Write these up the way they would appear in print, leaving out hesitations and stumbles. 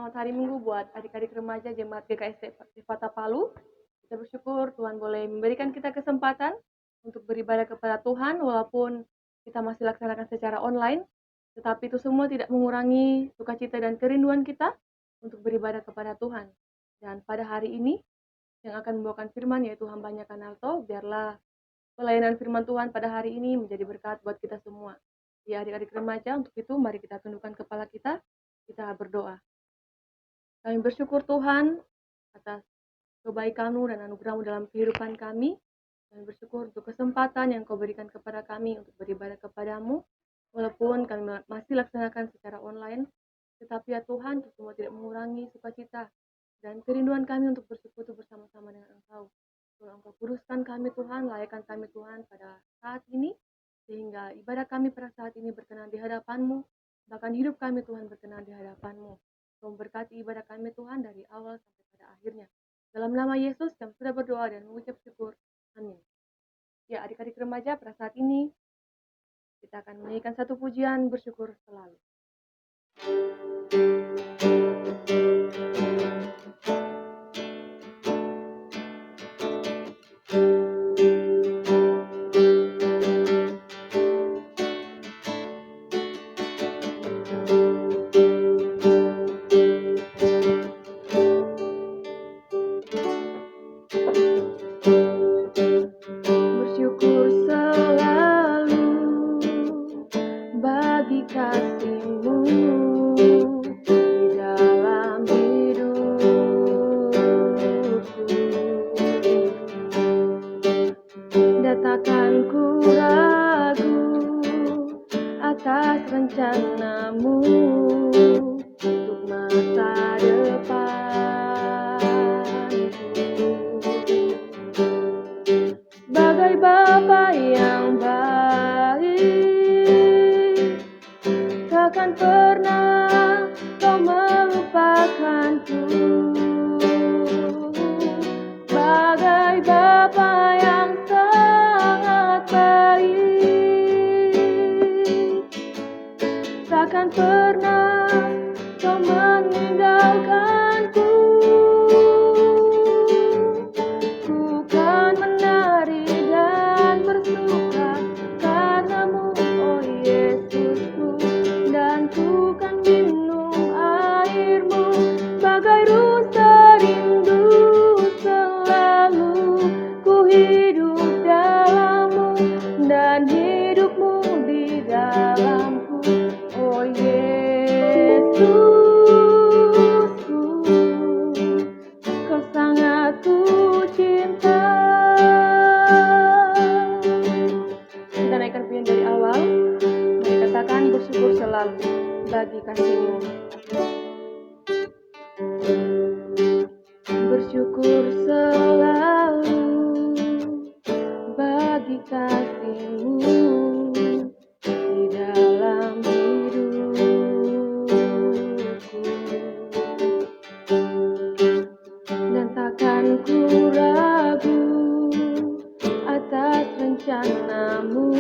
Selamat hari Minggu buat adik-adik remaja Jemaat GKST Tifata Palu. Kita bersyukur Tuhan boleh memberikan kita kesempatan untuk beribadah kepada Tuhan walaupun kita masih laksanakan secara online. Tetapi itu semua tidak mengurangi sukacita dan kerinduan kita untuk beribadah kepada Tuhan. Dan pada hari ini yang akan membawakan firman yaitu hambanya Kanalto, biarlah pelayanan firman Tuhan pada hari ini menjadi berkat buat kita semua. Ya adik-adik remaja, untuk itu mari kita tundukkan kepala kita berdoa. Kami bersyukur Tuhan atas kebaikan-Mu dan anugerah-Mu dalam kehidupan kami. Kami bersyukur untuk kesempatan yang Kau berikan kepada kami untuk beribadah kepada-Mu. Walaupun kami masih laksanakan secara online, tetapi ya Tuhan, itu semua tidak mengurangi sukacita dan kerinduan kami untuk bersekutu bersama-sama dengan Engkau. Tuhan, Engkau kuduskan kami Tuhan, layakkan kami Tuhan pada saat ini, sehingga ibadah kami pada saat ini berkenan di hadapan-Mu, bahkan hidup kami Tuhan berkenan di hadapan-Mu. Memberkati ibadah kami Tuhan dari awal sampai pada akhirnya. Dalam nama Yesus kami sudah berdoa dan mengucap syukur. Amin. Ya adik-adik remaja, pada saat ini kita akan menyanyikan satu pujian bersyukur selalu. Bagi kasih-Mu. Bersyukur selalu bagi kasih-Mu di dalam hidupku, dan takkan ku ragu atas rencana-Mu.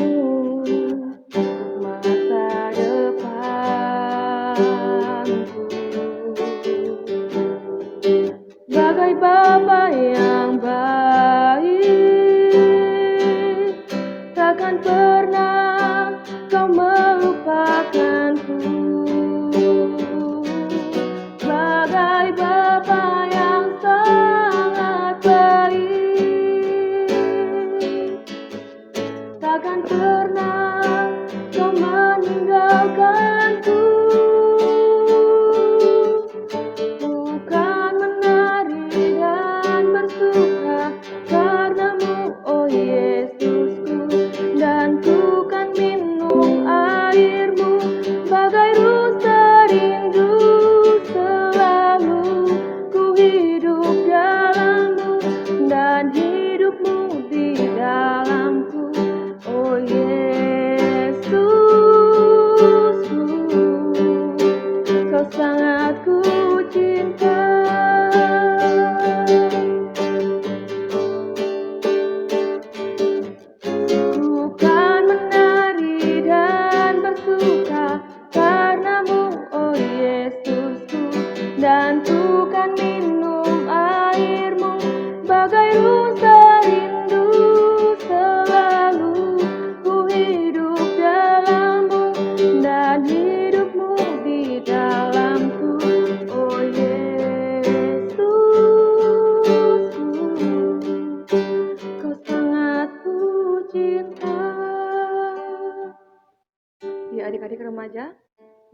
Ya adik-adik remaja,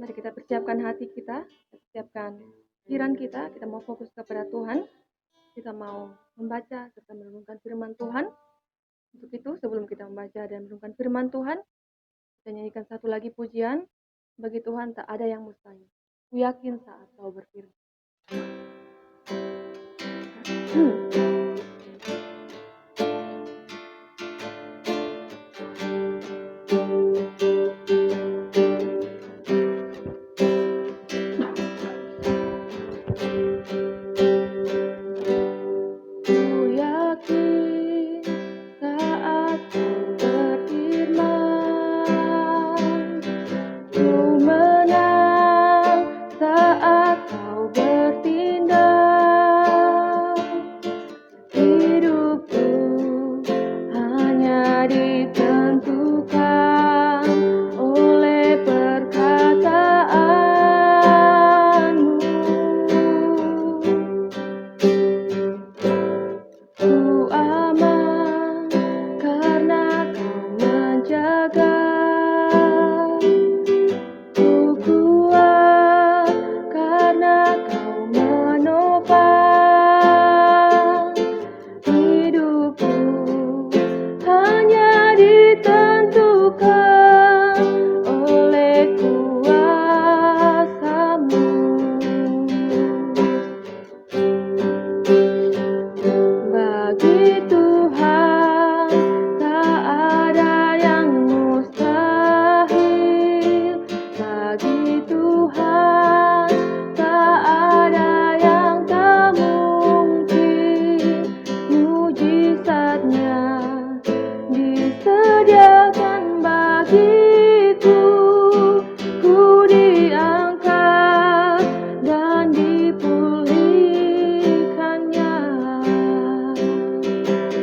mari kita persiapkan hati kita, persiapkan pikiran kita mau fokus kepada Tuhan, kita mau membaca serta merenungkan firman Tuhan. Untuk itu, sebelum kita membaca dan merenungkan firman Tuhan, kita nyanyikan satu lagi pujian, bagi Tuhan tak ada yang mustahil. Ku yakin saat kau berfirman.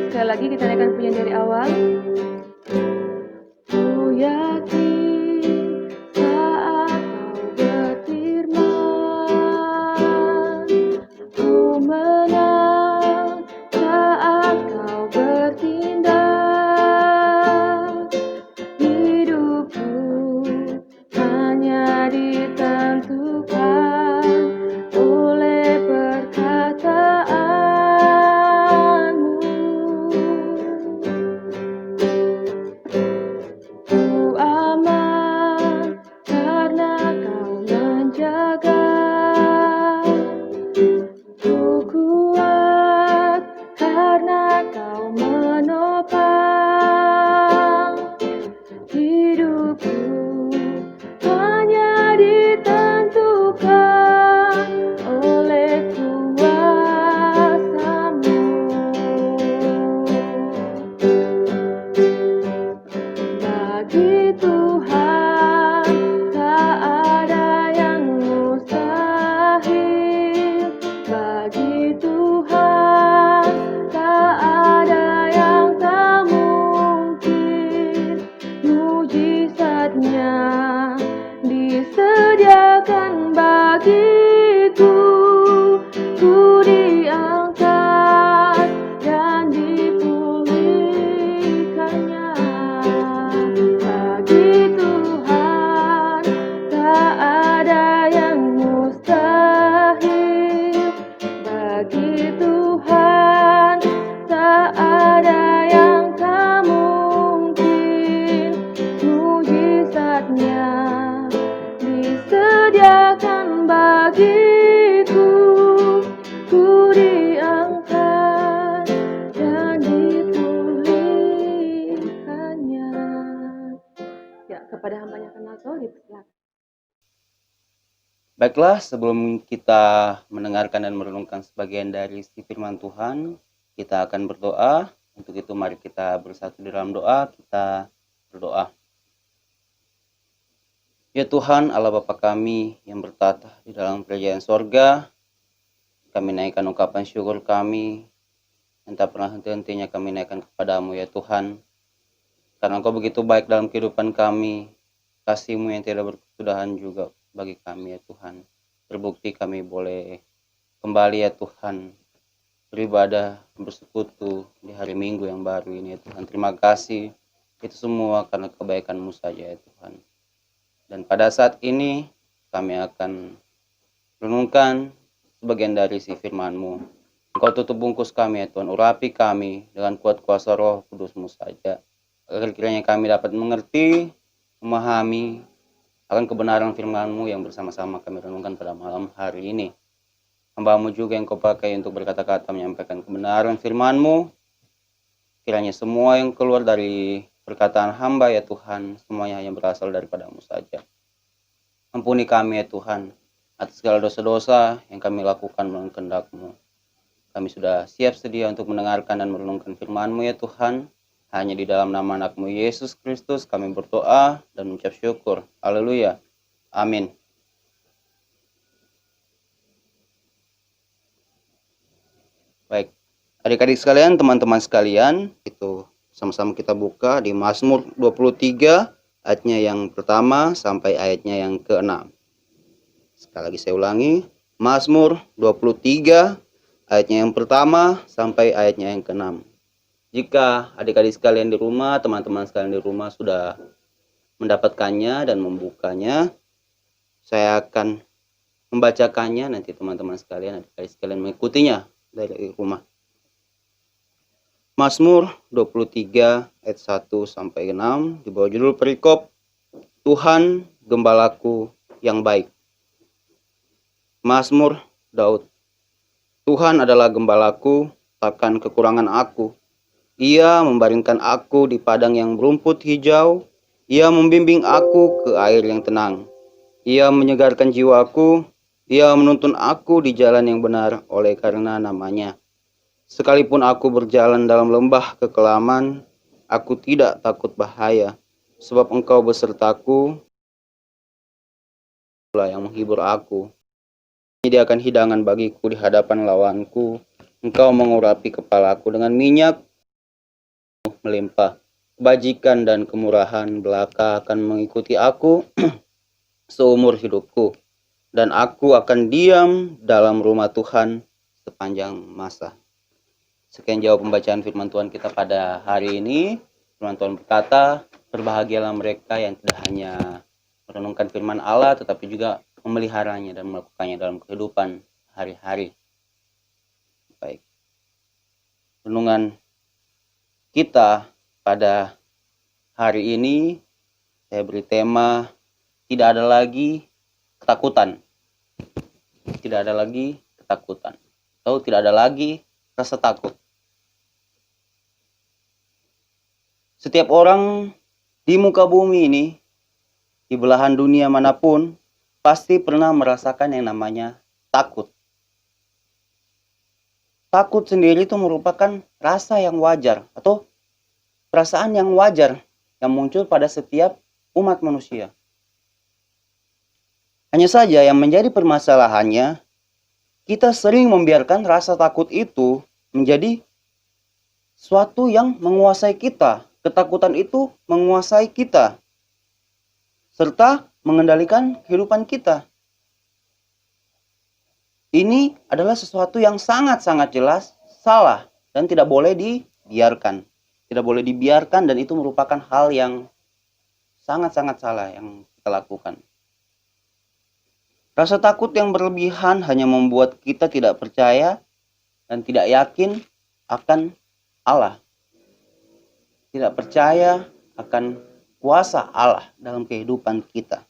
Sekali lagi kita naikkan pujian dari awal. Ku yakin saat kau berfirman, ku menang saat kau bertindak. Hidupku hanya ditentukan oleh perkataanmu. Ku aman karena kau menjaga. Ku kuat karena kau menopang. Hidupku hanya ditentukan oleh kuasa-Mu. Bagi Tuhan tak ada yang mustahil. Bagi Tuhan tak ada yang tak mungkin. Mujizatnya disediakan bagiku. Ku diangkat dan dipulihkannya. Bagi Tuhan tak ada yang mustahil. Bagi Tuhan tak ada yang tak mungkin. Mujizatnya disediakan bagiku. Ku diangkat dan dipulihkannya. Ya, kepada hambanya Kenato dipersilakan. Baiklah, sebelum kita mendengarkan dan merenungkan sebagian dari isi firman Tuhan, kita akan berdoa. Untuk itu mari kita bersatu di dalam doa, kita berdoa. Ya Tuhan, Allah Bapa kami yang bertata di dalam kerajaan sorga, kami naikkan ungkapan syukur kami, yang tak pernah henti-hentinya kami naikkan kepadamu ya Tuhan. Karena Engkau begitu baik dalam kehidupan kami, kasih-Mu yang tidak berkesudahan juga bagi kami ya Tuhan. Terbukti kami boleh kembali ya Tuhan, beribadah, bersekutu di hari Minggu yang baru ini ya Tuhan. Terima kasih, itu semua karena kebaikan-Mu saja ya Tuhan. Dan pada saat ini kami akan renungkan sebagian dari isi firman-Mu. Engkau tutup bungkus kami ya Tuhan, urapi kami dengan kuat kuasa Roh Kudus-Mu saja. Agar kiranya kami dapat mengerti, memahami akan kebenaran firman-Mu yang bersama-sama kami renungkan pada malam hari ini. Hamba-Mu juga yang Kau pakai untuk berkata-kata menyampaikan kebenaran firman-Mu. Kiranya semua yang keluar dari perkataan hamba ya Tuhan, semuanya hanya berasal daripada-Mu saja. Ampuni kami ya Tuhan, atas segala dosa-dosa yang kami lakukan melawan kehendak-Mu. Kami sudah siap sedia untuk mendengarkan dan merenungkan firman-Mu ya Tuhan. Hanya di dalam nama anak-Mu Yesus Kristus kami berdoa dan mengucap syukur. Haleluya. Amin. Baik, adik-adik sekalian, teman-teman sekalian, itu sama-sama kita buka di Mazmur 23 ayatnya yang pertama sampai ayatnya yang ke-6. Sekali lagi saya ulangi, Mazmur 23 ayatnya yang pertama sampai ayatnya yang ke-6. Jika adik-adik sekalian di rumah, teman-teman sekalian di rumah sudah mendapatkannya dan membukanya, saya akan membacakannya, nanti teman-teman sekalian, adik-adik sekalian mengikutinya dari rumah. Mazmur 23 ayat 1 sampai 6 di bawah judul perikop Tuhan Gembalaku yang baik. Mazmur Daud. Tuhan adalah gembalaku, takkan kekurangan aku. Ia membaringkan aku di padang yang berumput hijau. Ia membimbing aku ke air yang tenang. Ia menyegarkan jiwaku. Ia menuntun aku di jalan yang benar oleh karena namanya. Sekalipun aku berjalan dalam lembah kekelaman, aku tidak takut bahaya, sebab Engkau besertaku, Engkau yang menghibur aku. Menyediakan hidangan bagiku di hadapan lawanku. Engkau mengurapi kepalaku dengan minyak melimpah. Kebajikan dan kemurahan belaka akan mengikuti aku seumur hidupku, dan aku akan diam dalam rumah Tuhan sepanjang masa. Sekian jawab pembacaan firman Tuhan kita pada hari ini. Firman Tuhan berkata, berbahagialah mereka yang tidak hanya merenungkan firman Allah, tetapi juga memeliharanya dan melakukannya dalam kehidupan hari-hari. Baik, renungan kita pada hari ini saya beri tema tidak ada lagi ketakutan. Tidak ada lagi ketakutan. Atau tidak ada lagi rasa takut. Setiap orang di muka bumi ini, di belahan dunia manapun, pasti pernah merasakan yang namanya takut. Takut sendiri itu merupakan rasa yang wajar atau perasaan yang wajar yang muncul pada setiap umat manusia. Hanya saja yang menjadi permasalahannya, kita sering membiarkan rasa takut itu menjadi suatu yang menguasai kita. Ketakutan itu menguasai kita, serta mengendalikan kehidupan kita. Ini adalah sesuatu yang sangat-sangat jelas salah dan tidak boleh dibiarkan. Tidak boleh dibiarkan, dan itu merupakan hal yang sangat-sangat salah yang kita lakukan. Rasa takut yang berlebihan hanya membuat kita tidak percaya dan tidak yakin akan Allah. Tidak percaya akan kuasa Allah dalam kehidupan kita.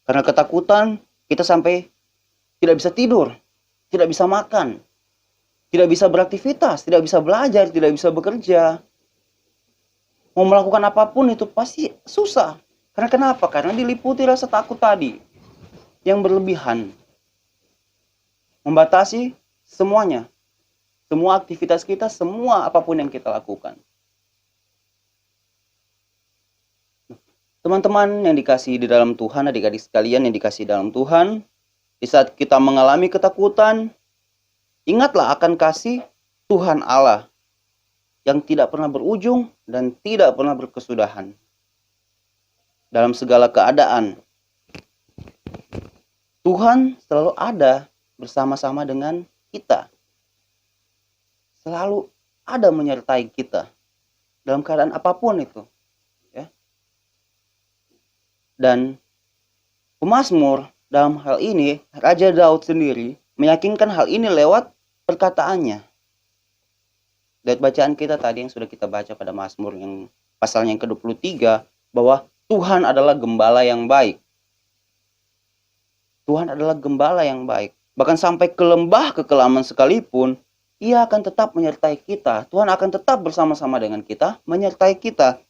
Karena ketakutan, kita sampai tidak bisa tidur, tidak bisa makan, tidak bisa beraktivitas, tidak bisa belajar, tidak bisa bekerja. Mau melakukan apapun itu pasti susah. Karena kenapa? Karena diliputi rasa takut tadi yang berlebihan. Membatasi semuanya. Semua aktivitas kita, semua apapun yang kita lakukan. Teman-teman yang dikasihi di dalam Tuhan, adik-adik sekalian yang dikasihi dalam Tuhan, di saat kita mengalami ketakutan, ingatlah akan kasih Tuhan Allah yang tidak pernah berujung dan tidak pernah berkesudahan. Dalam segala keadaan, Tuhan selalu ada bersama-sama dengan kita. Selalu ada menyertai kita dalam keadaan apapun itu. Dan pemazmur dalam hal ini, Raja Daud sendiri meyakinkan hal ini lewat perkataannya. Dari bacaan kita tadi yang sudah kita baca pada Mazmur yang pasalnya yang ke-23, bahwa Tuhan adalah gembala yang baik. Tuhan adalah gembala yang baik. Bahkan sampai ke lembah kekelaman sekalipun, Ia akan tetap menyertai kita. Tuhan akan tetap bersama-sama dengan kita, menyertai kita.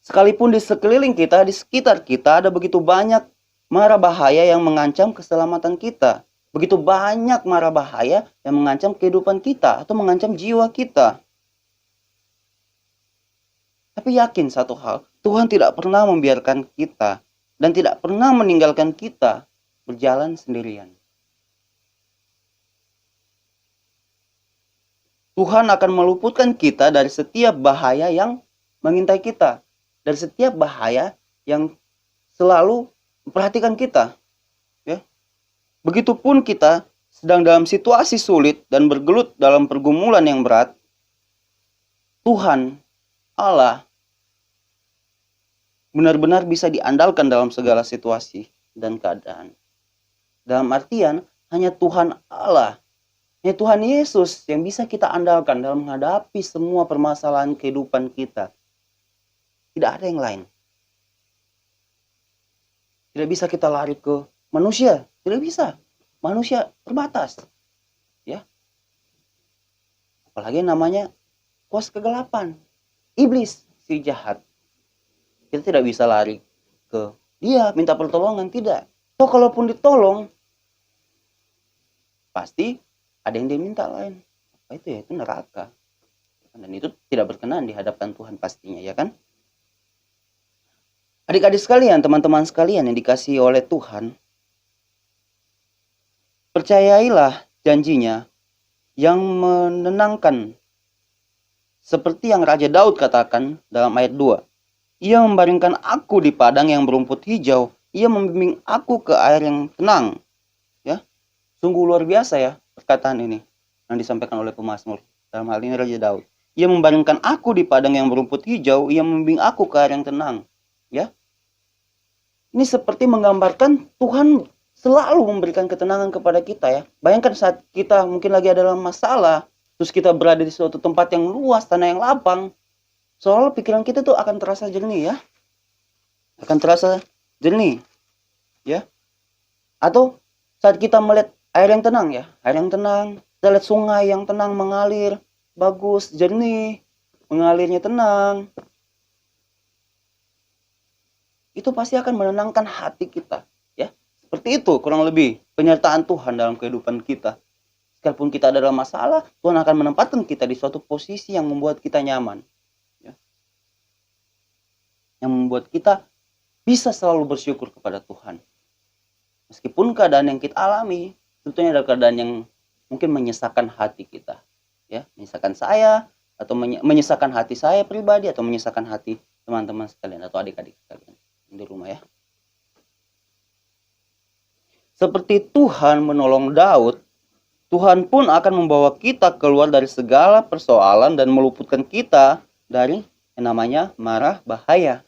Sekalipun di sekeliling kita, di sekitar kita ada begitu banyak mara bahaya yang mengancam keselamatan kita. Begitu banyak mara bahaya yang mengancam kehidupan kita atau mengancam jiwa kita. Tapi yakin satu hal, Tuhan tidak pernah membiarkan kita dan tidak pernah meninggalkan kita berjalan sendirian. Tuhan akan meluputkan kita dari setiap bahaya yang mengintai kita. Dari setiap bahaya yang selalu memperhatikan kita. Ya. Begitupun kita sedang dalam situasi sulit dan bergelut dalam pergumulan yang berat, Tuhan, Allah, benar-benar bisa diandalkan dalam segala situasi dan keadaan. Dalam artian, hanya Tuhan Allah, hanya Tuhan Yesus yang bisa kita andalkan dalam menghadapi semua permasalahan kehidupan kita. Tidak ada yang lain. Tidak bisa kita lari ke manusia. Tidak bisa. Manusia terbatas. Ya. Apalagi namanya kuasa kegelapan. Iblis, si jahat. Kita tidak bisa lari ke dia, minta pertolongan. Tidak. Toh kalaupun ditolong, pasti ada yang dia minta lain. Apa itu ya? Itu neraka. Dan itu tidak berkenan di hadapan Tuhan pastinya, ya kan? Adik-adik sekalian, teman-teman sekalian yang dikasihi oleh Tuhan, percayailah janjinya yang menenangkan. Seperti yang Raja Daud katakan dalam ayat 2. Ia membaringkan aku di padang yang berumput hijau. Ia membimbing aku ke air yang tenang. Ya, sungguh luar biasa ya perkataan ini yang disampaikan oleh pemazmur. Dalam hal ini Raja Daud. Ia membaringkan aku di padang yang berumput hijau. Ia membimbing aku ke air yang tenang. Ya, ini seperti menggambarkan Tuhan selalu memberikan ketenangan kepada kita ya. Bayangkan saat kita mungkin lagi ada dalam masalah, terus kita berada di suatu tempat yang luas, tanah yang lapang, seolah pikiran kita tuh akan terasa jernih ya. Akan terasa jernih. Ya. Atau saat kita melihat air yang tenang ya, air yang tenang, kita lihat sungai yang tenang mengalir, bagus, jernih, mengalirnya tenang. Itu pasti akan menenangkan hati kita ya. Seperti itu kurang lebih penyertaan Tuhan dalam kehidupan kita. Sekalipun kita ada dalam masalah, Tuhan akan menempatkan kita di suatu posisi yang membuat kita nyaman ya. Yang membuat kita bisa selalu bersyukur kepada Tuhan. Meskipun keadaan yang kita alami tentunya ada keadaan yang mungkin menyesakan hati kita ya, menyesakan saya atau menyesakan hati saya pribadi atau menyesakan hati teman-teman sekalian atau adik-adik sekalian di rumah ya. Seperti Tuhan menolong Daud, Tuhan pun akan membawa kita keluar dari segala persoalan dan meluputkan kita dari yang namanya mara bahaya.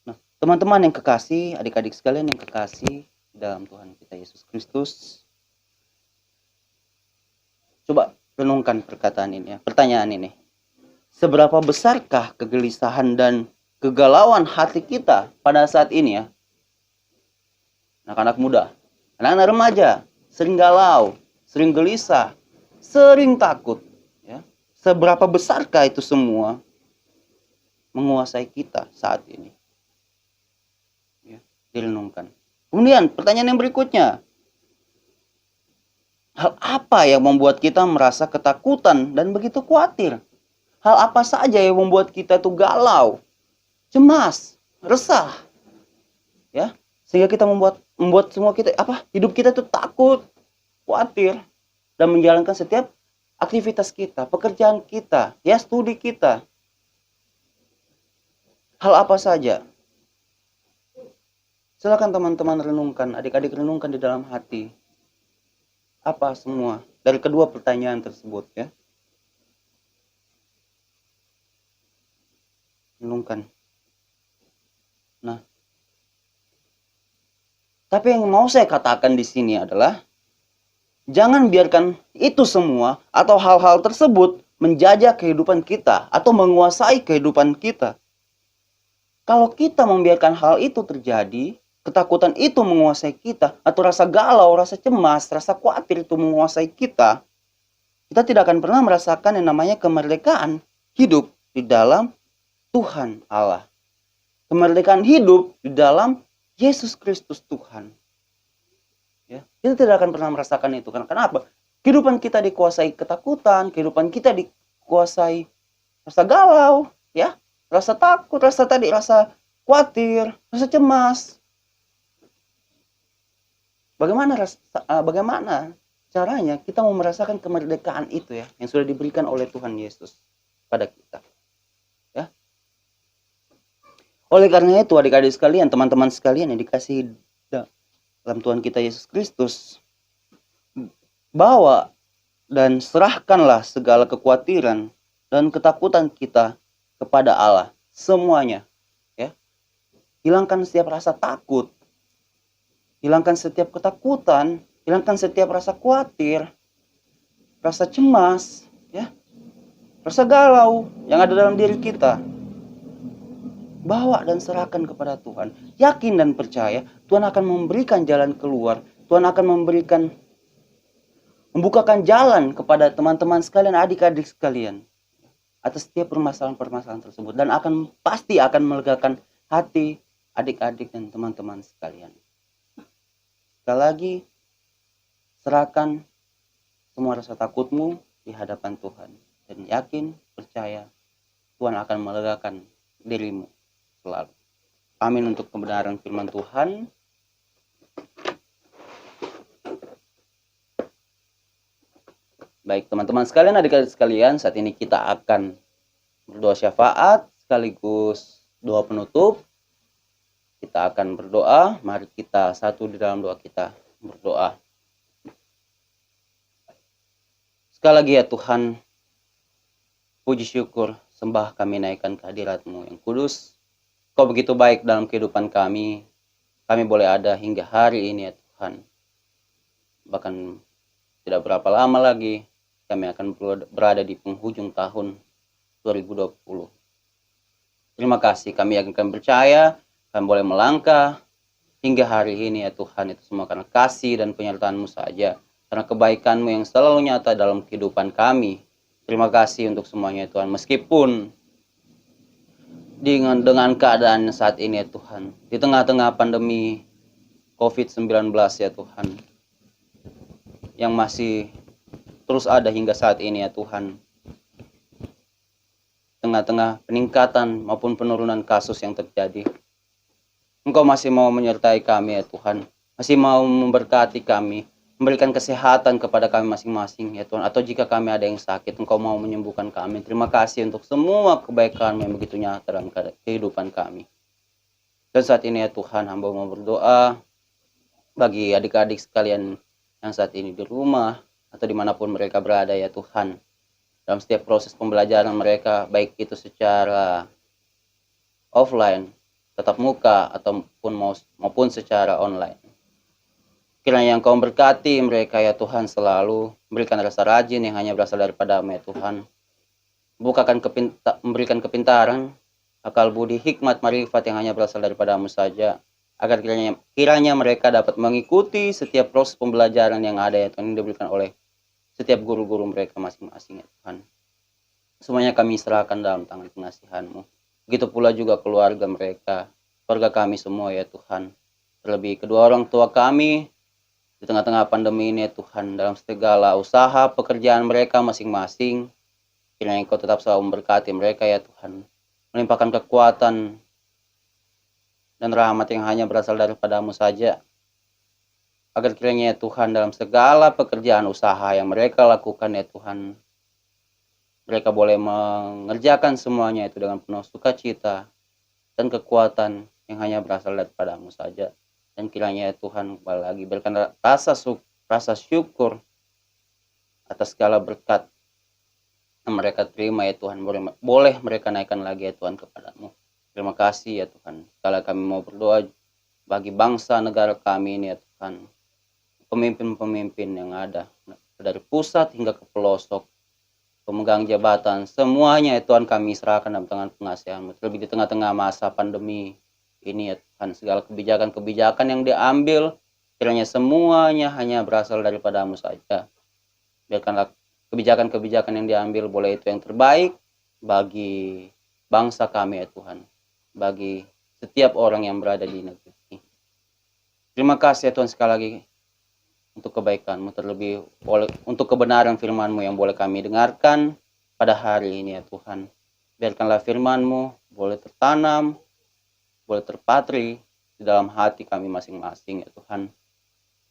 Nah, teman-teman yang kekasih, adik-adik sekalian yang kekasih dalam Tuhan kita Yesus Kristus, coba renungkan perkataan ini ya, pertanyaan ini. Seberapa besarkah kegelisahan dan kegalauan hati kita pada saat ini ya? Anak-anak muda, anak-anak remaja, sering galau, sering gelisah, sering takut. Ya. Seberapa besarkah itu semua menguasai kita saat ini? Ya, direnungkan. Kemudian pertanyaan yang berikutnya. Hal apa yang membuat kita merasa ketakutan dan begitu khawatir? Hal apa saja yang membuat kita tuh galau, cemas, resah, ya, sehingga kita membuat semua kita hidup kita tuh takut, khawatir, dan menjalankan setiap aktivitas kita, pekerjaan kita, ya, studi kita. Hal apa saja? Silakan teman-teman renungkan, adik-adik renungkan di dalam hati. Apa semua dari kedua pertanyaan tersebut ya? Linglungkan. Nah, tapi yang mau saya katakan di sini adalah jangan biarkan itu semua atau hal-hal tersebut menjajah kehidupan kita atau menguasai kehidupan kita. Kalau kita membiarkan hal itu terjadi, ketakutan itu menguasai kita, atau rasa galau, rasa cemas, rasa khawatir itu menguasai kita tidak akan pernah merasakan yang namanya kemerdekaan hidup di dalam Tuhan Allah. Kemerdekaan hidup di dalam Yesus Kristus Tuhan. Ya, kita tidak akan pernah merasakan itu. Karena kenapa? Kehidupan kita dikuasai ketakutan, kehidupan kita dikuasai rasa galau, ya, rasa takut, rasa khawatir, rasa cemas. Bagaimana caranya kita mau merasakan kemerdekaan itu ya, yang sudah diberikan oleh Tuhan Yesus pada kita. Ya. Oleh karena itu, adik-adik sekalian, teman-teman sekalian yang dikasihi dalam Tuhan kita Yesus Kristus, bawa dan serahkanlah segala kekhawatiran dan ketakutan kita kepada Allah, semuanya. Ya. Hilangkan setiap rasa takut, hilangkan setiap ketakutan, hilangkan setiap rasa khawatir, rasa cemas, ya, rasa galau yang ada dalam diri kita. Bawa dan serahkan kepada Tuhan. Yakin dan percaya Tuhan akan memberikan jalan keluar. Tuhan akan membukakan jalan kepada teman-teman sekalian, adik-adik sekalian atas setiap permasalahan-permasalahan tersebut, dan pasti akan melegakan hati adik-adik dan teman-teman sekalian. Sekali lagi, serahkan semua rasa takutmu di hadapan Tuhan dan yakin, percaya Tuhan akan melegakan dirimu selalu. Amin untuk kebenaran firman Tuhan. Baik teman-teman sekalian, adik-adik sekalian, saat ini kita akan berdoa syafaat sekaligus doa penutup. Kita akan berdoa, mari kita satu di dalam doa kita berdoa. Sekali lagi ya Tuhan, puji syukur, sembah kami naikkan kehadirat-Mu yang kudus. Kau begitu baik dalam kehidupan kami. Kami boleh ada hingga hari ini ya Tuhan. Bahkan tidak berapa lama lagi kami akan berada di penghujung tahun 2020. Terima kasih, kami akan percaya, kami boleh melangkah hingga hari ini ya Tuhan. Itu semua karena kasih dan penyertaan-Mu saja. Karena kebaikan-Mu yang selalu nyata dalam kehidupan kami. Terima kasih untuk semuanya ya Tuhan. Meskipun dengan keadaan saat ini ya Tuhan, di tengah-tengah pandemi COVID-19 ya Tuhan, yang masih terus ada hingga saat ini ya Tuhan, tengah-tengah peningkatan maupun penurunan kasus yang terjadi, Engkau masih mau menyertai kami ya Tuhan, masih mau memberkati kami, memberikan kesehatan kepada kami masing-masing ya Tuhan. Atau jika kami ada yang sakit, Engkau mau menyembuhkan kami. Terima kasih untuk semua kebaikan yang begitu nyata dalam kehidupan kami. Dan saat ini ya Tuhan, hamba mau berdoa bagi adik-adik sekalian yang saat ini di rumah atau dimanapun mereka berada ya Tuhan, dalam setiap proses pembelajaran mereka, baik itu secara offline, tatap muka, maupun secara online. Kiranya Engkau berkati mereka ya Tuhan, selalu memberikan rasa rajin yang hanya berasal daripada-Mu ya Tuhan. Memberikan kepintaran, akal budi, hikmat, marifat yang hanya berasal daripada-Mu saja. Agar kiranya mereka dapat mengikuti setiap proses pembelajaran yang ada ya Tuhan, yang diberikan oleh setiap guru-guru mereka masing-masing ya Tuhan. Semuanya kami serahkan dalam tangan pengasihan-Mu. Begitu pula juga keluarga mereka, keluarga kami semua ya Tuhan. Terlebih kedua orang tua kami di tengah-tengah pandemi ini ya Tuhan, dalam segala usaha pekerjaan mereka masing-masing, kiranya Engkau tetap selalu memberkati mereka ya Tuhan, melimpahkan kekuatan dan rahmat yang hanya berasal daripada-Mu saja. Agar kiranya ya Tuhan, dalam segala pekerjaan usaha yang mereka lakukan ya Tuhan, mereka boleh mengerjakan semuanya itu dengan penuh sukacita dan kekuatan yang hanya berasal daripada-Mu saja. Dan kiranya ya Tuhan, kembali lagi berikan rasa syukur atas segala berkat yang mereka terima ya Tuhan, boleh mereka naikkan lagi ya Tuhan kepadamu. Terima kasih ya Tuhan. Sekali kami mau berdoa bagi bangsa negara kami ini ya Tuhan, pemimpin-pemimpin yang ada dari pusat hingga ke pelosok, pemegang jabatan, semuanya ya Tuhan kami serahkan dalam tangan pengasihan-Mu. Terlebih di tengah-tengah masa pandemi ini ya Tuhan, segala kebijakan-kebijakan yang diambil kiranya semuanya hanya berasal daripada-Mu saja. Biarkanlah kebijakan-kebijakan yang diambil boleh itu yang terbaik bagi bangsa kami ya Tuhan, bagi setiap orang yang berada di negeri ini. Terima kasih ya Tuhan sekali lagi untuk kebaikan-Mu, terlebih untuk kebenaran firman-Mu yang boleh kami dengarkan pada hari ini ya Tuhan. Biarkanlah firman-Mu boleh tertanam, boleh terpatri di dalam hati kami masing-masing ya Tuhan.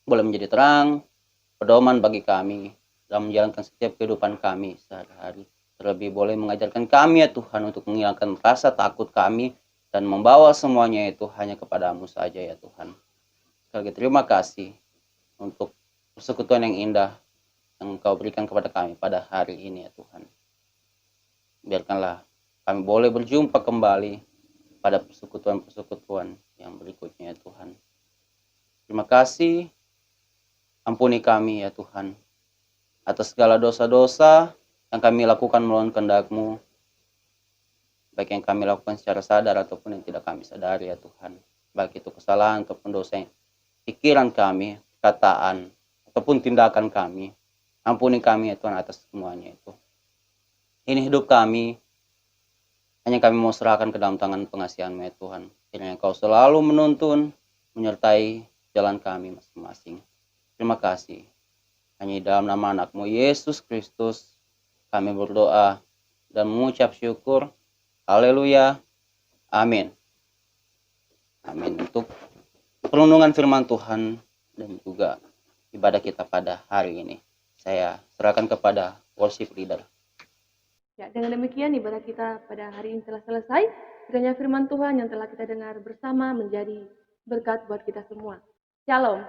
Boleh menjadi terang, pedoman bagi kami dalam menjalankan setiap kehidupan kami sehari-hari. Terlebih boleh mengajarkan kami ya Tuhan untuk menghilangkan rasa takut kami dan membawa semuanya itu hanya kepadamu saja ya Tuhan. Sekali lagi terima kasih untuk persekutuan yang indah yang Engkau berikan kepada kami pada hari ini ya Tuhan. Biarkanlah kami boleh berjumpa kembali pada persekutuan-persekutuan yang berikutnya ya Tuhan. Terima kasih, ampuni kami ya Tuhan atas segala dosa-dosa yang kami lakukan melawan kehendak-Mu, baik yang kami lakukan secara sadar ataupun yang tidak kami sadari ya Tuhan, baik itu kesalahan ataupun dosa yang pikiran kami, perkataan ataupun tindakan kami. Ampuni kami ya Tuhan atas semuanya itu. Ini hidup kami, hanya kami mau serahkan ke dalam tangan pengasihan-Mu ya Tuhan. Kiranya Engkau selalu menuntun, menyertai jalan kami masing-masing. Terima kasih. Hanya di dalam nama anak-Mu Yesus Kristus kami berdoa dan mengucap syukur. Haleluya. Amin. Amin. Untuk perlindungan firman Tuhan dan juga ibadah kita pada hari ini, saya serahkan kepada worship leader. Ya, dengan demikian ibadah kita pada hari ini telah selesai. Kiranya firman Tuhan yang telah kita dengar bersama menjadi berkat buat kita semua. Shalom.